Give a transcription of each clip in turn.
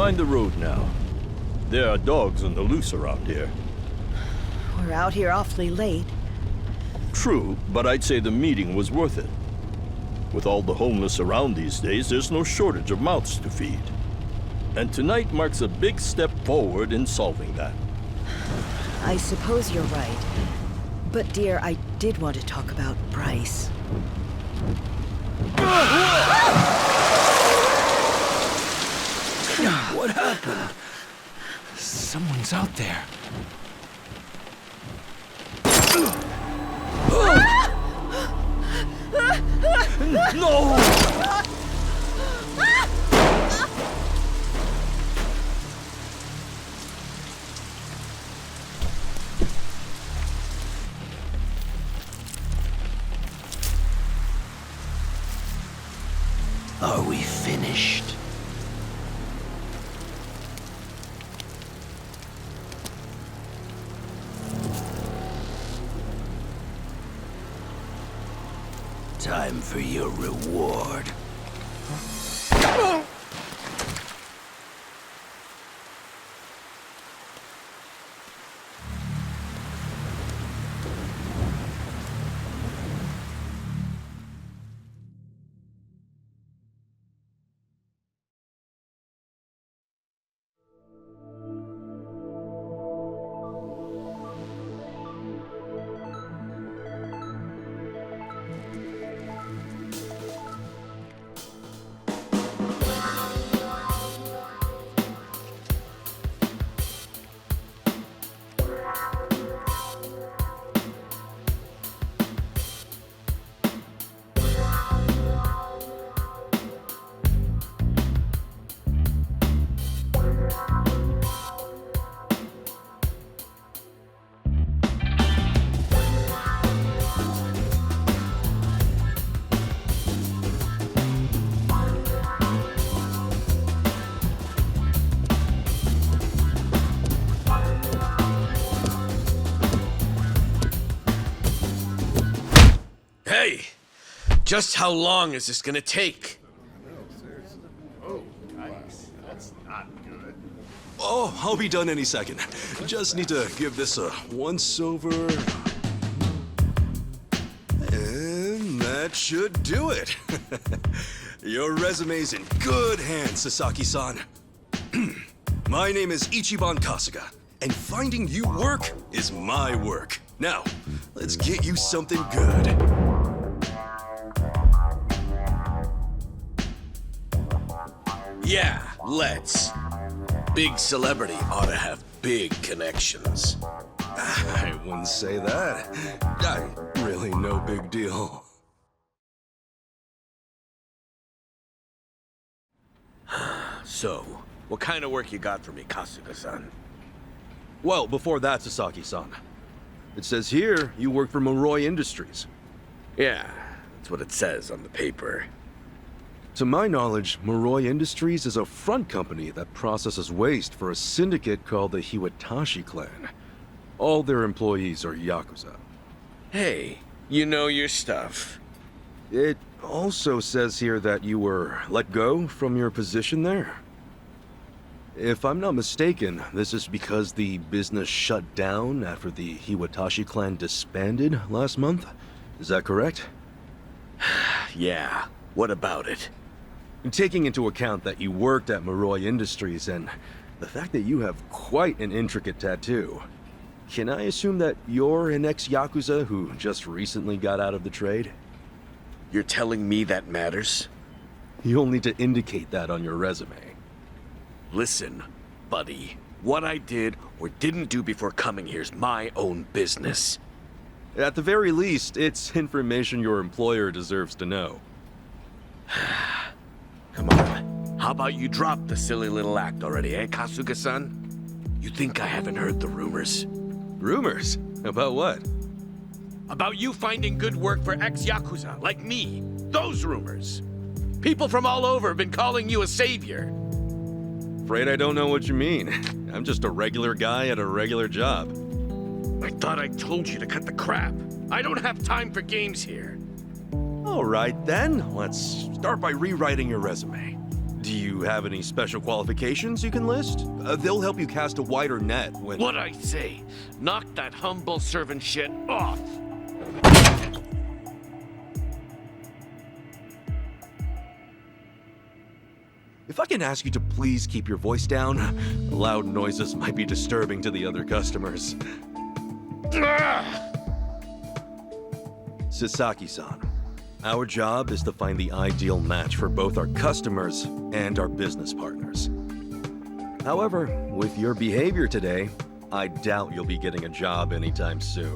Mind the road now. There are dogs on the loose around here. We're out here awfully late. True, but I'd say the meeting was worth it. With all the homeless around these days, there's no shortage of mouths to feed. And tonight marks a big step forward in solving that. I suppose you're right. But dear, I did want to talk about Bryce. What happened? Someone's out there. No! Are we finished? Time for your reward. Hey! Just how long is this gonna take? Oh, I'll be done any second. Just need to give this a once-over. And that should do it. Your resume's in good hands, Sasaki-san. My name is Ichiban Kasuga, and finding you work is my work. Now, let's get you something good. Yeah, let's. Big celebrity ought to have big connections. I wouldn't say that. I'm really no big deal. So, what kind of work you got for me, Kasuga-san? Well, before that, Sasaki-san. It says here you work for Moroi Industries. Yeah, that's what it says on the paper. To my knowledge, Moroi Industries is a front company that processes waste for a syndicate called the Hiwatashi clan. All their employees are Yakuza. Hey, you know your stuff. It also says here that you were let go from your position there. If I'm not mistaken, this is because the business shut down after the Hiwatashi clan disbanded last month. Is that correct? Yeah, what about it? Taking into account that you worked at Moroi Industries and the fact that you have quite an intricate tattoo, can I assume that you're an ex-Yakuza who just recently got out of the trade? You're telling me that matters? You'll need to indicate that on your resume. Listen, buddy. What I did or didn't do before coming here's my own business. At the very least, it's information your employer deserves to know. Come on. How about you drop the silly little act already, eh, Kasuga-san? You think I haven't heard the rumors? Rumors? About what? About you finding good work for ex-Yakuza, like me. Those rumors. People from all over have been calling you a savior. Afraid I don't know what you mean. I'm just a regular guy at a regular job. I thought I told you to cut the crap. I don't have time for games here. All right then, let's start by rewriting your resume. Do you have any special qualifications you can list? They'll help you cast a wider net when... What I say? Knock that humble servant shit off! If I can ask you to please keep your voice down, loud noises might be disturbing to the other customers. Sasaki-san, our job is to find the ideal match for both our customers and our business partners. However, with your behavior today, I doubt you'll be getting a job anytime soon.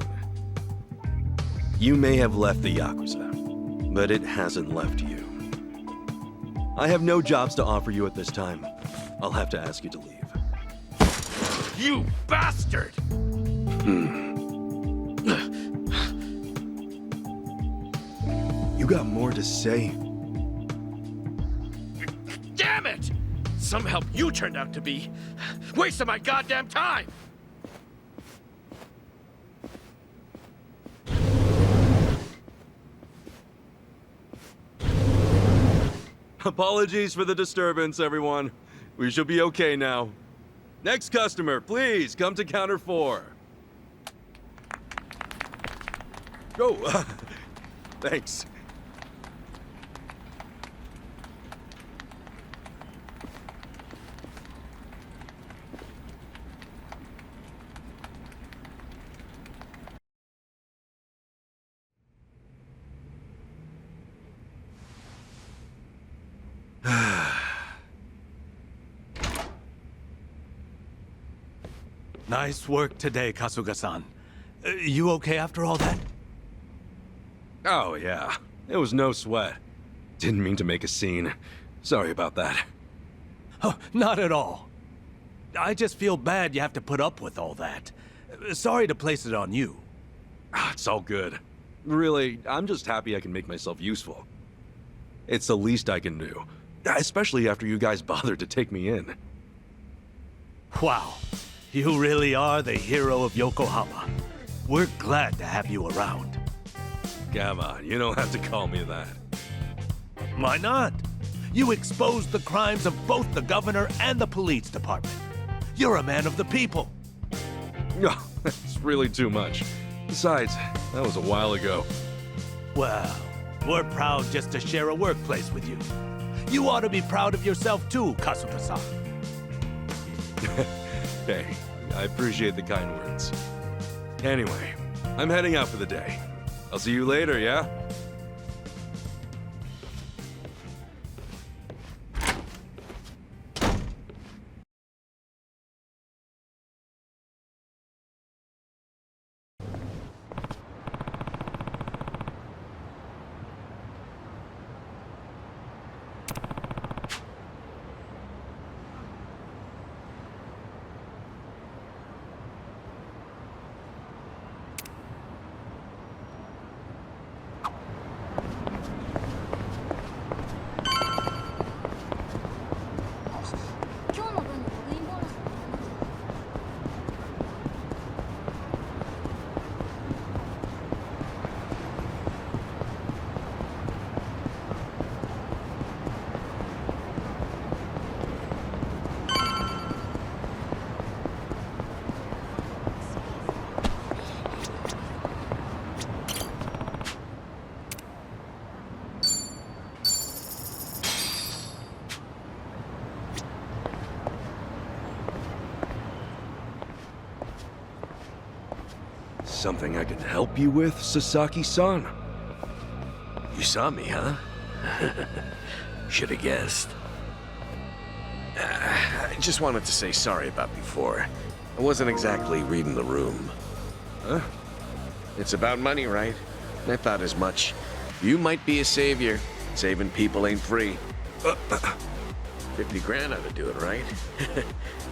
You may have left the Yakuza, but it hasn't left you. I have no jobs to offer you at this time. I'll have to ask you to leave. You bastard! You got more to say? Damn it! Some help you turned out to be. Wasting my goddamn time! Apologies for the disturbance, everyone. We should be okay now. Next customer, please come to counter 4. Oh, thanks. Nice work today, Kasuga-san. You okay after all that? Oh, yeah. It was no sweat. Didn't mean to make a scene. Sorry about that. Oh, not at all. I just feel bad you have to put up with all that. Sorry to place it on you. It's all good. Really, I'm just happy I can make myself useful. It's the least I can do. Especially after you guys bothered to take me in. Wow. You really are the hero of Yokohama. We're glad to have you around. Come on, you don't have to call me that. Why not? You exposed the crimes of both the governor and the police department. You're a man of the people. No, that's really too much. Besides, that was a while ago. Well, we're proud just to share a workplace with you. You ought to be proud of yourself too, Kasuga-san. Hey, I appreciate the kind words. Anyway, I'm heading out for the day. I'll see you later, yeah? Something I can help you with, Sasaki-san? You saw me, huh? Should have guessed. I just wanted to say sorry about before. I wasn't exactly reading the room. Huh? It's about money, right? I thought as much. You might be a savior. Saving people ain't free. 50 grand ought to do it, right?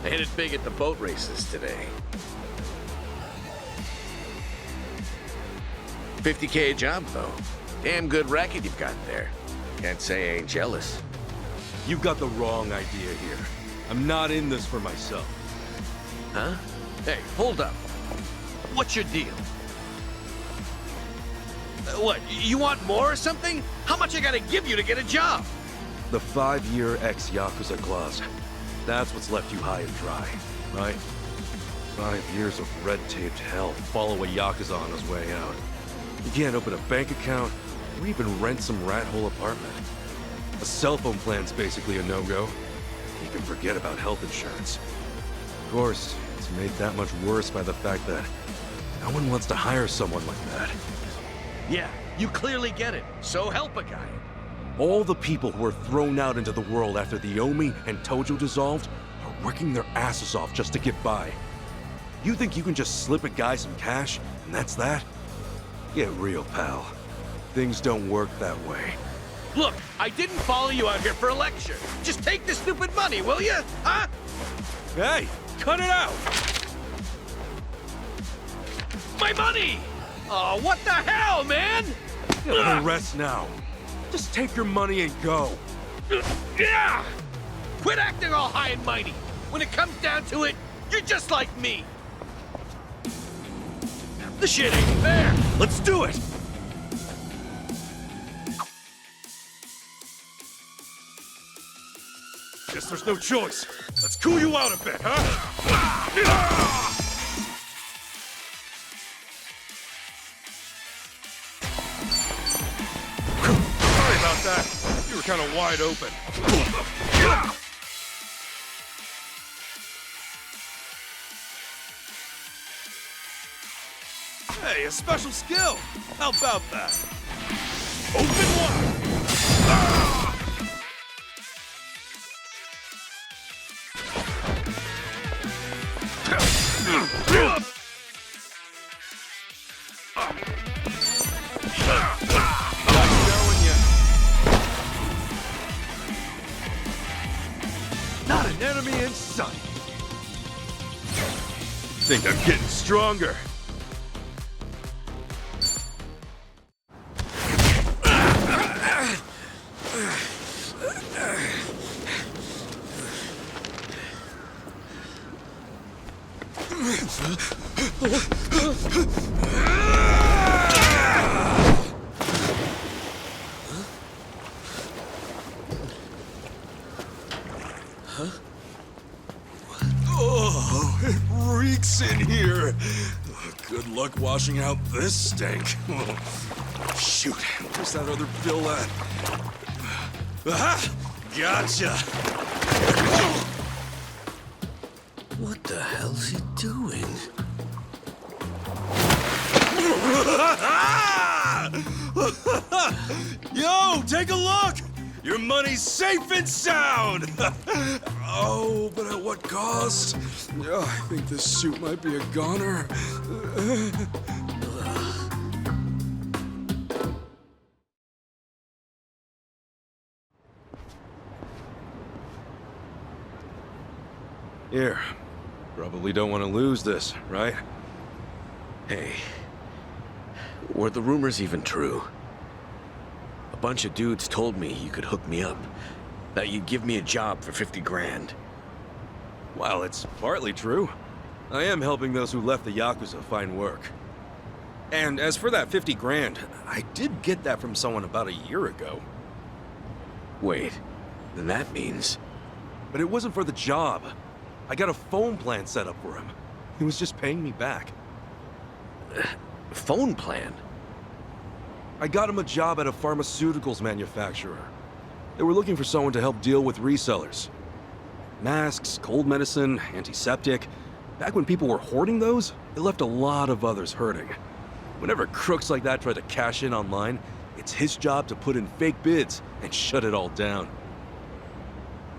I hit it big at the boat races today. 50K a job, though. Damn good racket you've got there. Can't say I ain't jealous. You've got the wrong idea here. I'm not in this for myself. Huh? Hey, hold up. What's your deal? What, you want more or something? How much I gotta give you to get a job? The 5-year ex-Yakuza clause. That's what's left you high and dry, right? 5 years of red-taped hell follow a Yakuza on his way out. You can't open a bank account, or even rent some rat-hole apartment. A cell phone plan's basically a no-go. You can forget about health insurance. Of course, it's made that much worse by the fact that no one wants to hire someone like that. Yeah, you clearly get it. So help a guy. All the people who were thrown out into the world after the Omi and Tojo dissolved are working their asses off just to get by. You think you can just slip a guy some cash, and that's that? Get real, pal. Things don't work that way. Look, I didn't follow you out here for a lecture. Just take the stupid money, will you? Huh? Hey, cut it out! My money! Oh, what the hell, man? Get a rest now. Just take your money and go. Yeah! Quit acting all high and mighty. When it comes down to it, you're just like me. The shit ain't fair. Let's do it! Guess there's no choice. Let's cool you out a bit, huh? Sorry about that. You were kind of wide open. Hey, a special skill. How about that? Open wide. Not an enemy in sight. Think I'm getting stronger. Oh, it reeks in here. Good luck washing out this stank. Shoot, where's that other bill at? Aha! Gotcha! What the hell's he doing? Yo, take a look! Your money's safe and sound! Oh, but at what cost? Oh, I think this suit might be a goner. Here. Probably don't want to lose this, right? Hey, were the rumors even true? A bunch of dudes told me you could hook me up, that you'd give me a job for 50 grand. Well, it's partly true. I am helping those who left the Yakuza find work. And as for that 50 grand, I did get that from someone about a year ago. Wait, then that means... But it wasn't for the job. I got a phone plan set up for him. He was just paying me back. Phone plan? I got him a job at a pharmaceuticals manufacturer. They were looking for someone to help deal with resellers. Masks, cold medicine, antiseptic. Back when people were hoarding those, it left a lot of others hurting. Whenever crooks like that try to cash in online, it's his job to put in fake bids and shut it all down.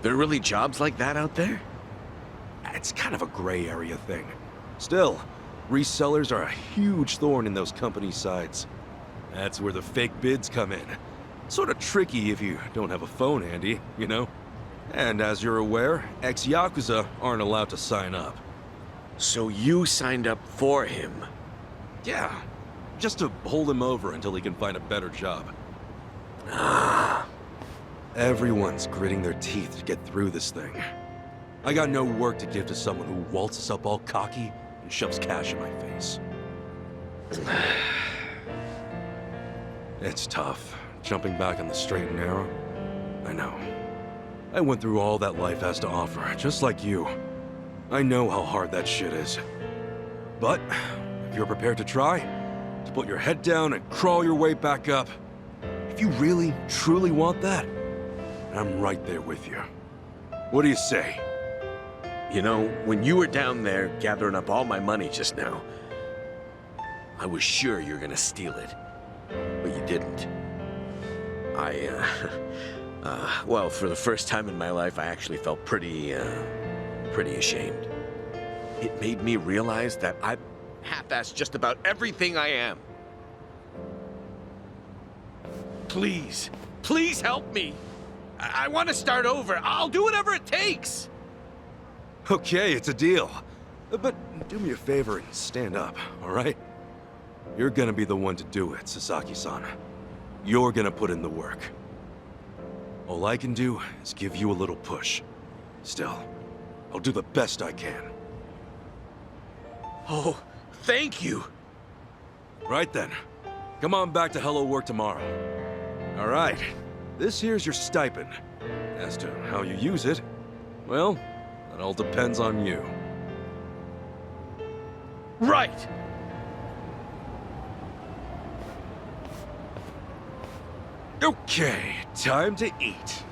There are really jobs like that out there? It's kind of a gray area thing. Still, resellers are a huge thorn in those companies' sides. That's where the fake bids come in. Sort of tricky if you don't have a phone handy, you know? And as you're aware, ex-Yakuza aren't allowed to sign up. So you signed up for him? Yeah, just to hold him over until he can find a better job. Everyone's gritting their teeth to get through this thing. I got no work to give to someone who waltzes up all cocky and shoves cash in my face. It's tough, jumping back on the straight and narrow. I know. I went through all that life has to offer, just like you. I know how hard that shit is. But, if you're prepared to try, to put your head down and crawl your way back up, if you really, truly want that, I'm right there with you. What do you say? You know, when you were down there gathering up all my money just now, I was sure you were gonna steal it. But you didn't. Well, for the first time in my life, I actually felt pretty ashamed. It made me realize that I've half-assed just about everything I am. Please, please help me. I want to start over. I'll do whatever it takes. Okay, it's a deal. But do me a favor and stand up, all right? You're gonna be the one to do it, Sasaki-san. You're gonna put in the work. All I can do is give you a little push. Still, I'll do the best I can. Oh, thank you. Right then. Come on back to Hello Work tomorrow. All right. This here's your stipend. As to how you use it, well, that all depends on you. Right. Okay, time to eat.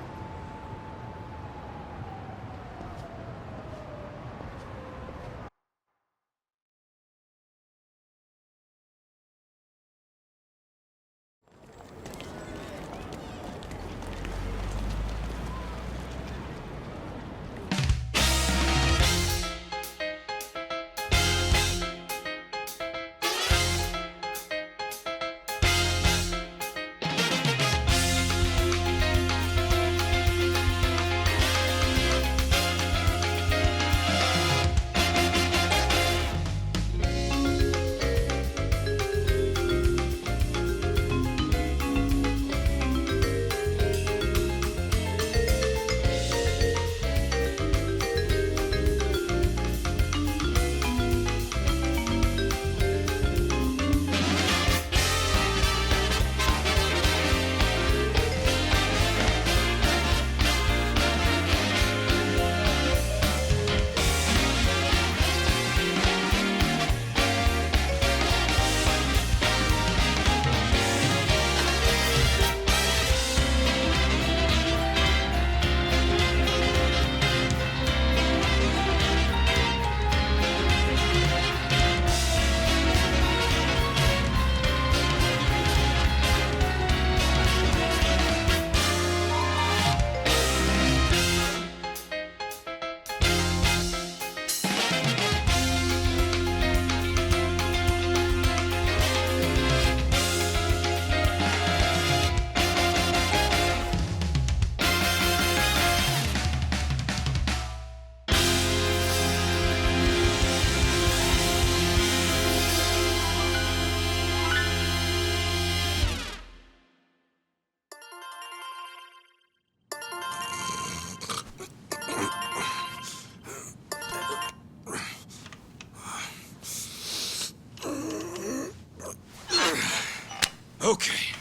Okay.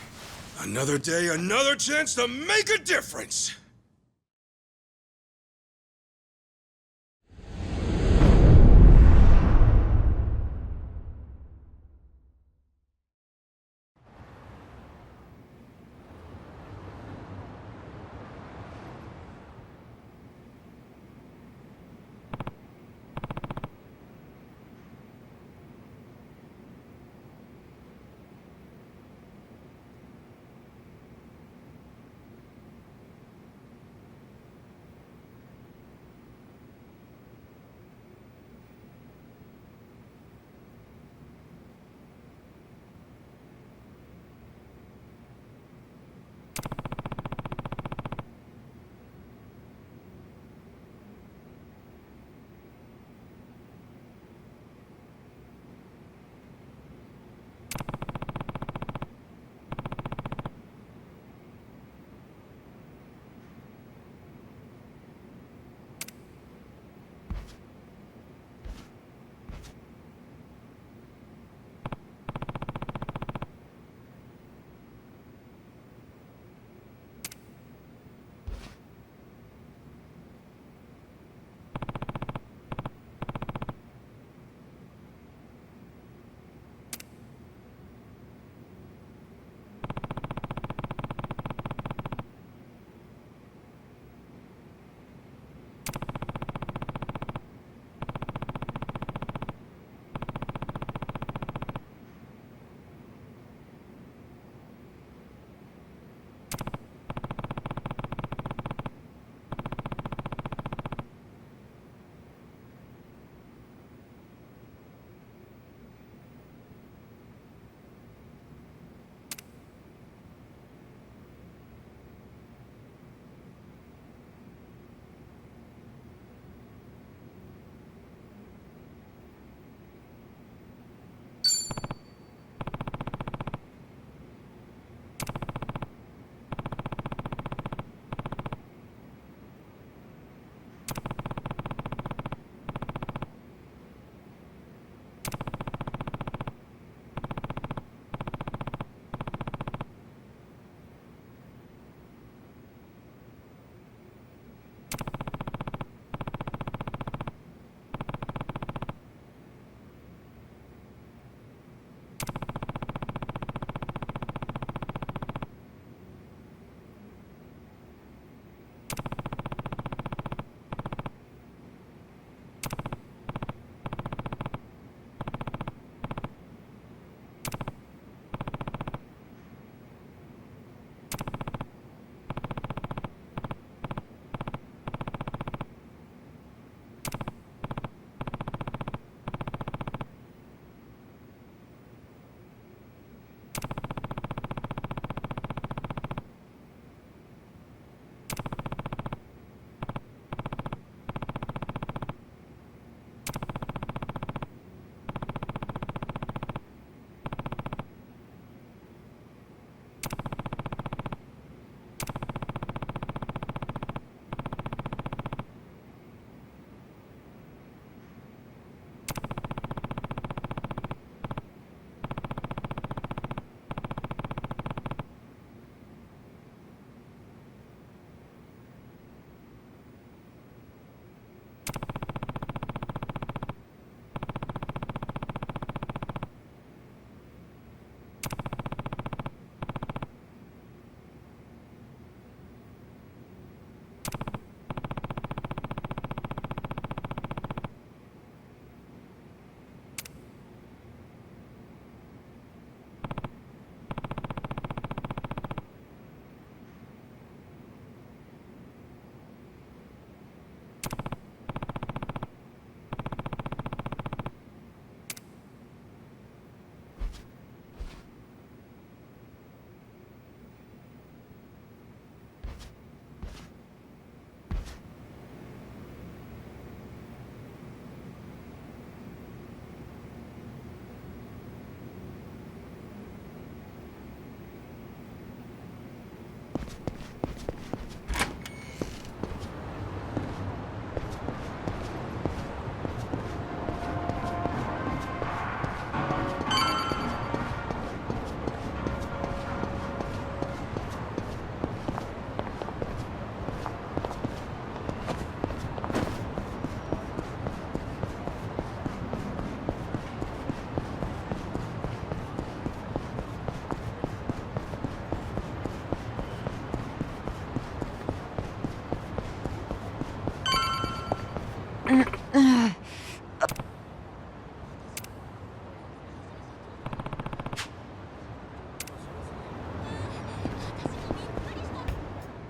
Another day, another chance to make a difference!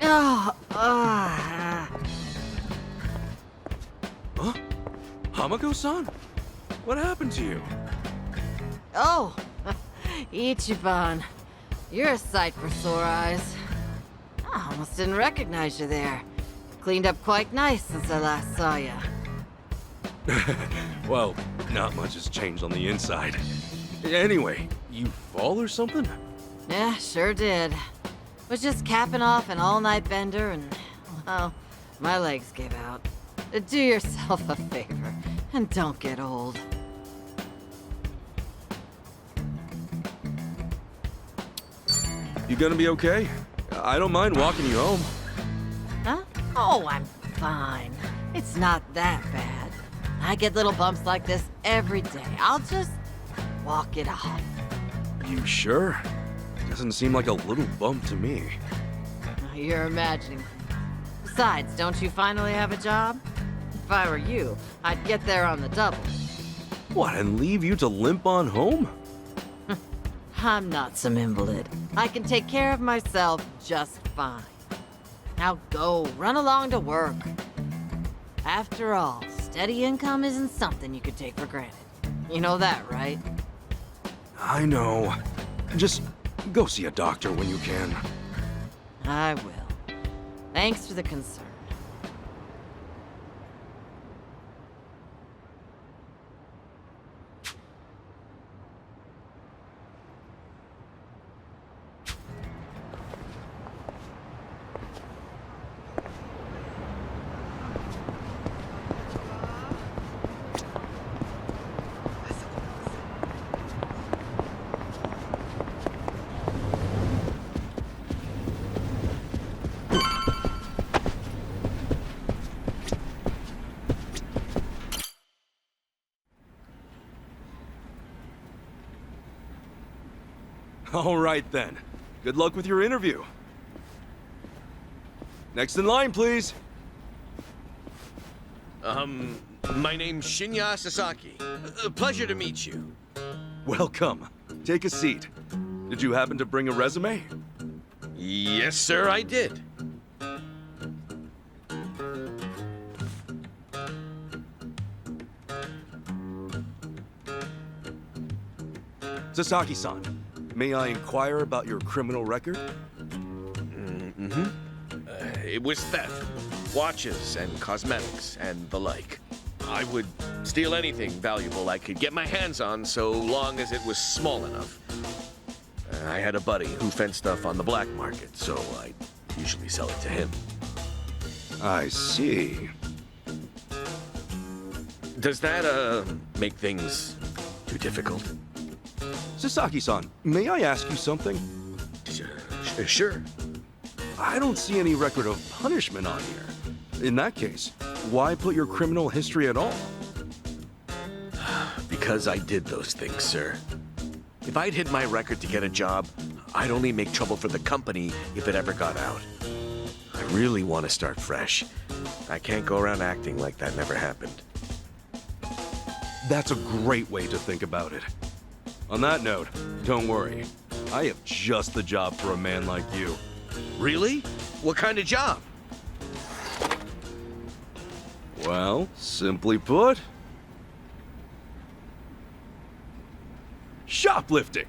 Oh, Huh? Hamako-san? What happened to you? Oh, Ichiban. You're a sight for sore eyes. I almost didn't recognize you there. Cleaned up quite nice since I last saw you. Well, not much has changed on the inside. Anyway, you fall or something? Yeah, sure did. Was just capping off an all-night bender and, well, my legs gave out. Do yourself a favor and don't get old. You gonna be okay? I don't mind walking you home. Huh? Oh, I'm fine. It's not that bad. I get little bumps like this every day. I'll just walk it off. You sure? Doesn't seem like a little bump to me. You're imagining. Besides, don't you finally have a job? If I were you, I'd get there on the double. What, and leave you to limp on home? I'm not some invalid. I can take care of myself just fine. Now go, run along to work. After all, steady income isn't something you could take for granted. You know that, right? I know. Just go see a doctor when you can. I will. Thanks for the concern. All right then. Good luck with your interview. Next in line, please. My name's Shinya Sasaki. Pleasure to meet you. Welcome. Take a seat. Did you happen to bring a resume? Yes, sir, I did. Sasaki-san, may I inquire about your criminal record? It was theft, watches and cosmetics and the like. I would steal anything valuable I could get my hands on so long as it was small enough. I had a buddy who fenced stuff on the black market, so I'd usually sell it to him. I see. Does that, make things too difficult? Sasaki-san, may I ask you something? Sure. I don't see any record of punishment on here. In that case, why put your criminal history at all? Because I did those things, sir. If I'd hid my record to get a job, I'd only make trouble for the company if it ever got out. I really want to start fresh. I can't go around acting like that never happened. That's a great way to think about it. On that note, don't worry. I have just the job for a man like you. Really? What kind of job? Well, simply put, shoplifting.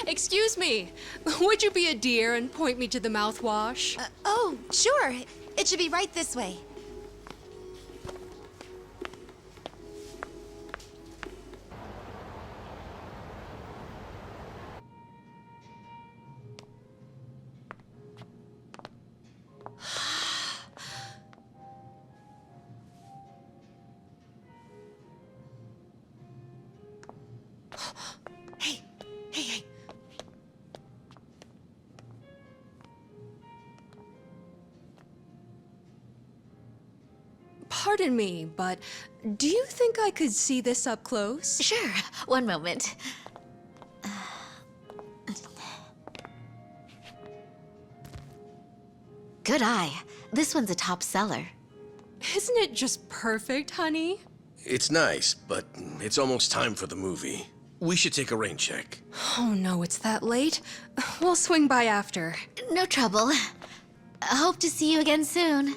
Excuse me. Would you be a dear and point me to the mouthwash? Oh, sure. It should be right this way. pardon me, but do you think I could see this up close? Sure. One moment. Good eye. This one's a top seller. Isn't it just perfect, honey? It's nice, but it's almost time for the movie. We should take a rain check. Oh no, it's that late. We'll swing by after. No trouble. Hope to see you again soon.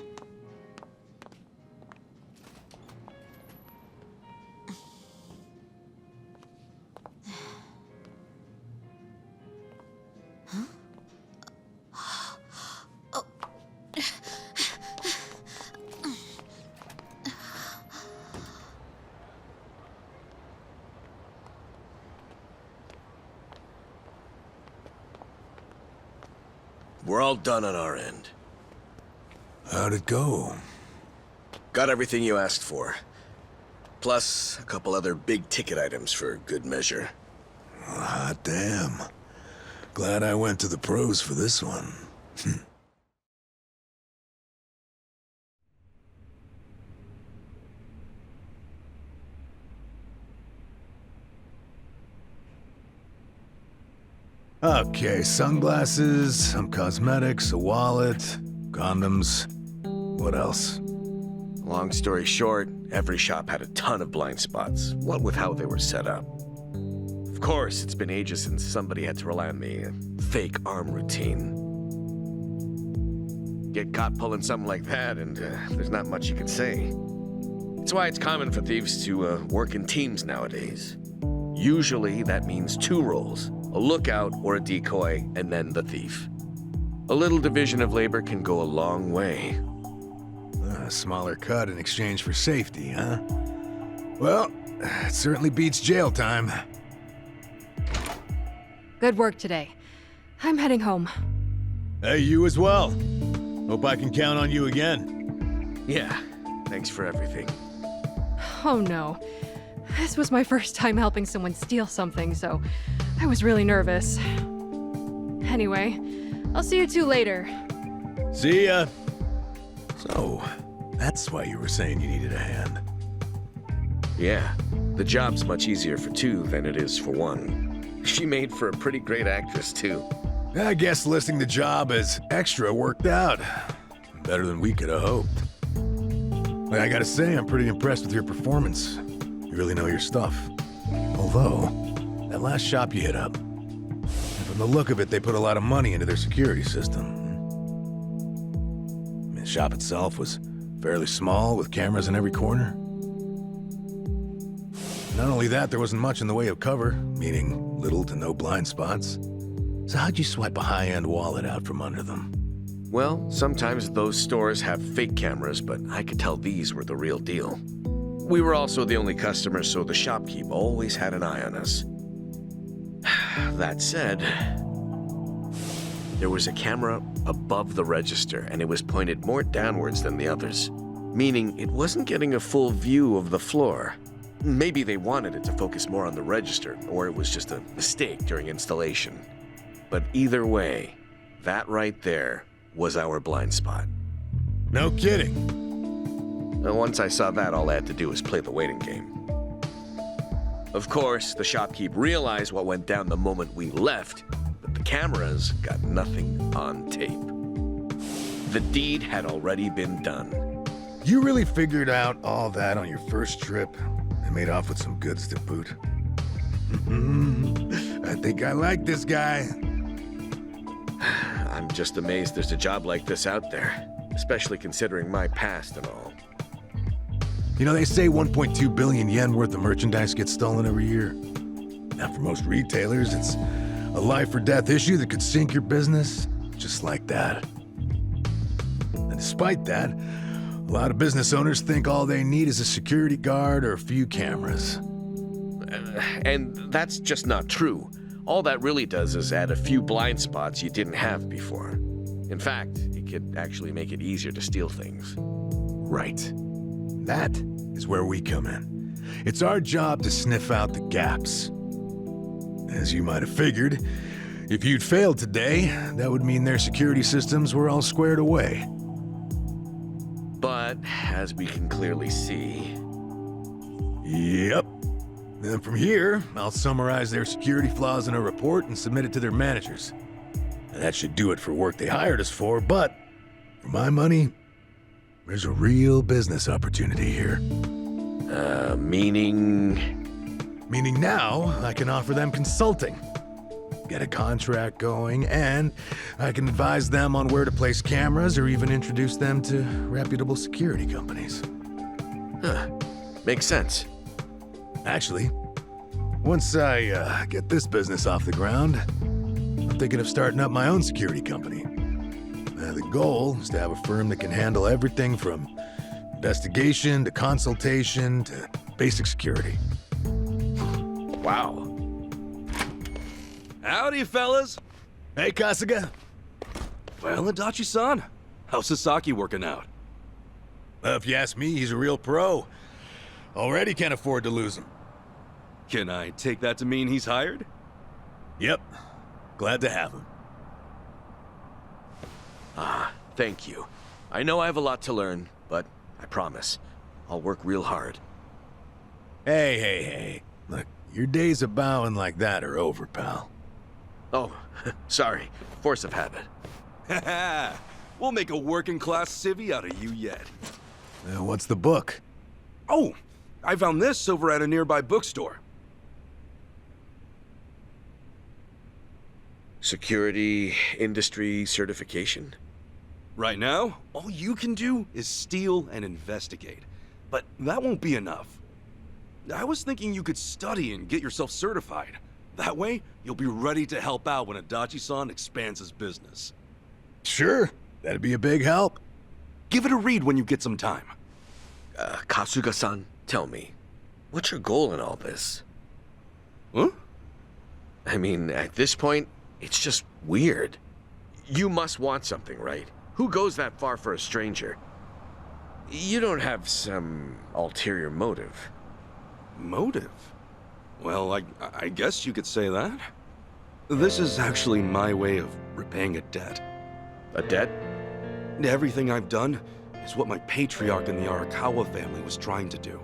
We're all done on our end. How'd it go? Got everything you asked for. Plus, a couple other big-ticket items for good measure. Hot damn. Glad I went to the pros for this one. Okay, sunglasses, some cosmetics, a wallet, condoms. What else? Long story short, every shop had a ton of blind spots, what with how they were set up. Of course, it's been ages since somebody had to rely on the fake arm routine. Get caught pulling something like that, and there's not much you can say. It's why it's common for thieves to work in teams nowadays. Usually, that means 2 roles. A lookout or a decoy, and then the thief. A little division of labor can go a long way. A smaller cut in exchange for safety, huh? Well, it certainly beats jail time. Good work today. I'm heading home. Hey, you as well. Hope I can count on you again. Yeah, thanks for everything. Oh no. This was my first time helping someone steal something, so I was really nervous. Anyway, I'll see you two later. See ya. So, that's why you were saying you needed a hand. Yeah, the job's much easier for 2 than it is for 1. She made for a pretty great actress, too. I guess listing the job as extra worked out. Better than we could have hoped. But I gotta say, I'm pretty impressed with your performance. You really know your stuff. Although, that last shop you hit up, from the look of it, they put a lot of money into their security system. I mean, the shop itself was fairly small, with cameras in every corner. Not only that, there wasn't much in the way of cover, meaning little to no blind spots. So how'd you swipe a high-end wallet out from under them? Well, sometimes those stores have fake cameras, but I could tell these were the real deal. We were also the only customers, so the shopkeep always had an eye on us. That said, there was a camera above the register, and it was pointed more downwards than the others, meaning it wasn't getting a full view of the floor. Maybe they wanted it to focus more on the register, or it was just a mistake during installation. But either way, that right there was our blind spot. No kidding. And once I saw that, all I had to do was play the waiting game. Of course, the shopkeep realized what went down the moment we left, but the cameras got nothing on tape. The deed had already been done. You really figured out all that on your first trip and made off with some goods to boot. I think I like this guy. I'm just amazed there's a job like this out there, especially considering my past and all. You know, they say 1.2 billion yen worth of merchandise gets stolen every year. Now, for most retailers, it's a life or death issue that could sink your business, just like that. And despite that, a lot of business owners think all they need is a security guard or a few cameras. And that's just not true. All that really does is add a few blind spots you didn't have before. In fact, it could actually make it easier to steal things. Right. That is where we come in. It's our job to sniff out the gaps. As you might have figured, if you'd failed today, that would mean their security systems were all squared away. But But, as we can clearly see... Yep. Then from here, I'll summarize their security flaws in a report and submit it to their managers. And that should do it for work they hired us for, but for my money, there's a real business opportunity here. Meaning... Meaning now, I can offer them consulting. Get a contract going, and I can advise them on where to place cameras or even introduce them to reputable security companies. Huh. Makes sense. Actually, once I get this business off the ground, I'm thinking of starting up my own security company. The goal is to have a firm that can handle everything from investigation to consultation to basic security. Wow. Howdy, fellas. Hey, Kasuga. Well, Adachi-san, how's Sasaki working out? If you ask me, he's a real pro. Already can't afford to lose him. Can I take that to mean he's hired? Yep. Glad to have him. Thank you. I know I have a lot to learn, but I promise, I'll work real hard. Hey. Look, your days of bowing like that are over, pal. Oh, sorry. Force of habit. Haha, we'll make a working-class civvy out of you yet. What's the book? Oh, I found this over at a nearby bookstore. Security industry certification? Right now, all you can do is steal and investigate. But that won't be enough. I was thinking you could study and get yourself certified. That way, you'll be ready to help out when Adachi-san expands his business. Sure, that'd be a big help. Give it a read when you get some time. Kasuga-san, tell me, what's your goal in all this? Huh? I mean, at this point, it's just weird. You must want something, right? Who goes that far for a stranger? You don't have some ulterior motive. Motive? Well, I guess you could say that. This is actually my way of repaying a debt. A debt? Everything I've done is what my patriarch in the Arakawa family was trying to do.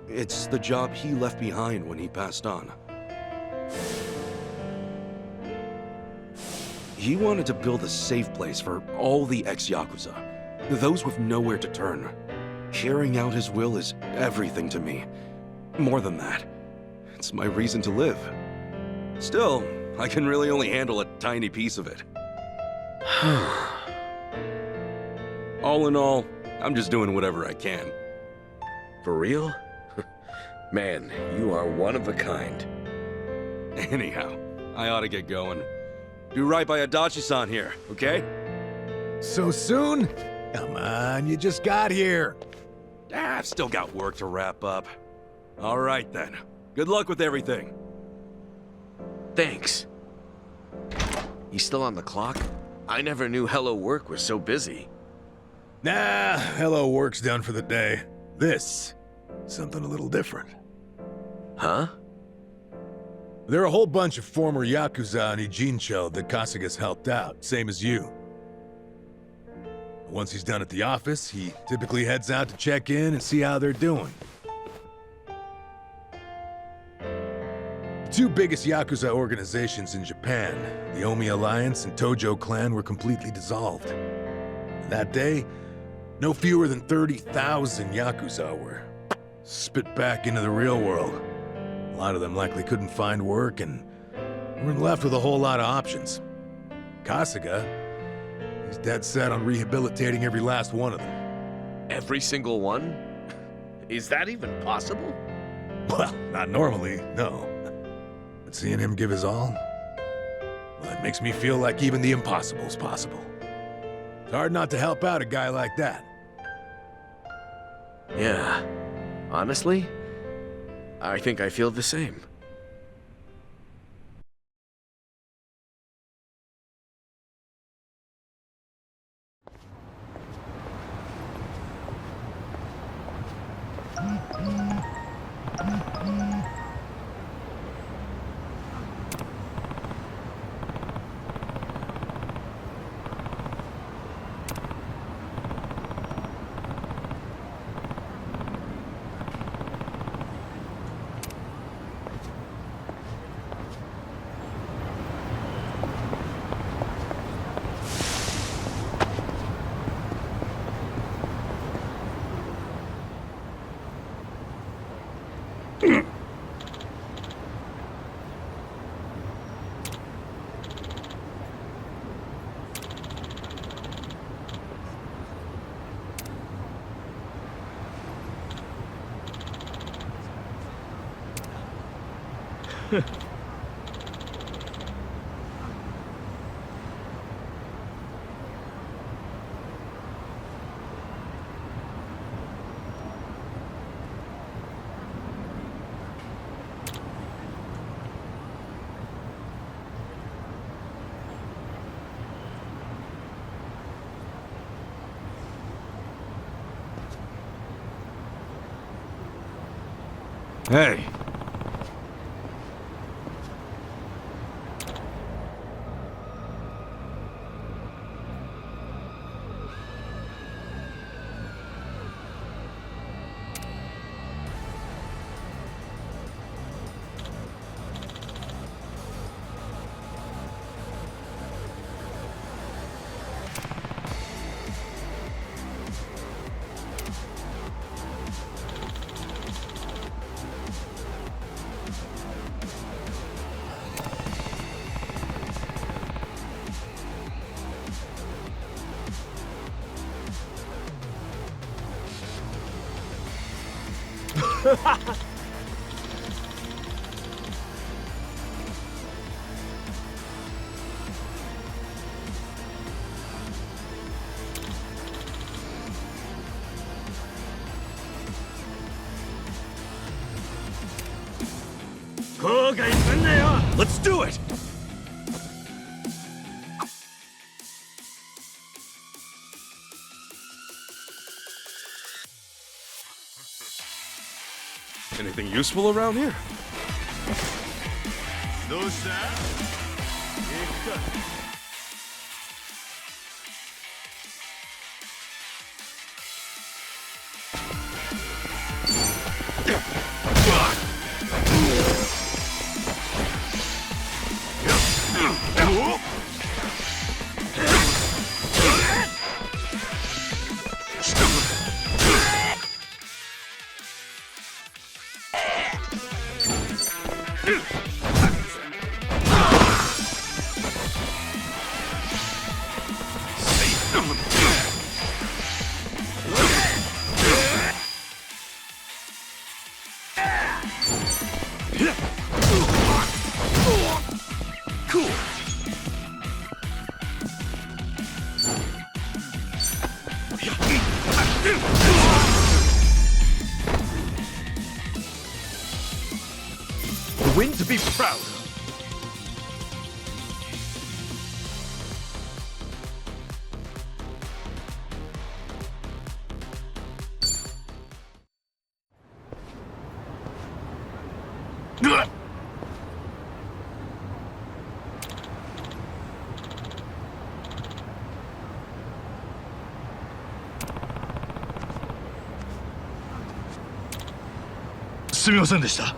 It's the job he left behind when he passed on. He wanted to build a safe place for all the ex-Yakuza, those with nowhere to turn. Carrying out his will is everything to me. More than that, it's my reason to live. Still, I can really only handle a tiny piece of it. All in all, I'm just doing whatever I can. For real? Man, you are one of a kind. Anyhow, I ought to get going. Do right by Adachi-san here, okay? So soon? Come on, you just got here. I've still got work to wrap up. All right then. Good luck with everything. Thanks. You still on the clock? I never knew Hello Work was so busy. Nah, hello work's done for the day. This, something a little different. Huh? There are a whole bunch of former Yakuza in Ijincho that Kasuga's helped out, same as you. Once he's done at the office, he typically heads out to check in and see how they're doing. The two biggest Yakuza organizations in Japan, the Omi Alliance and Tojo Clan, were completely dissolved. And that day, no fewer than 30,000 Yakuza were spit back into the real world. A lot of them likely couldn't find work and weren't left with a whole lot of options. Kasuga, he's dead set on rehabilitating every last one of them. Every single one? Is that even possible? Well, not normally, no. But seeing him give his all, well, it makes me feel like even the impossible's possible. It's hard not to help out a guy like that. Yeah. Honestly, I think I feel the same. Hey. Let's do it! Anything useful around here? Cool. A win to be proud of. Ugh! すみませんでした。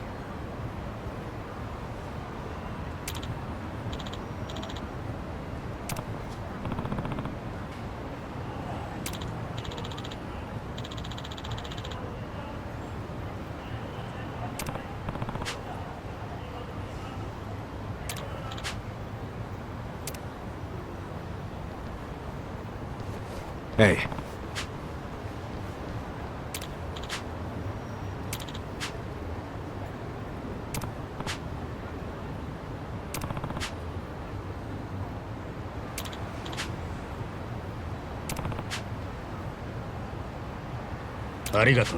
Hey. Arigato.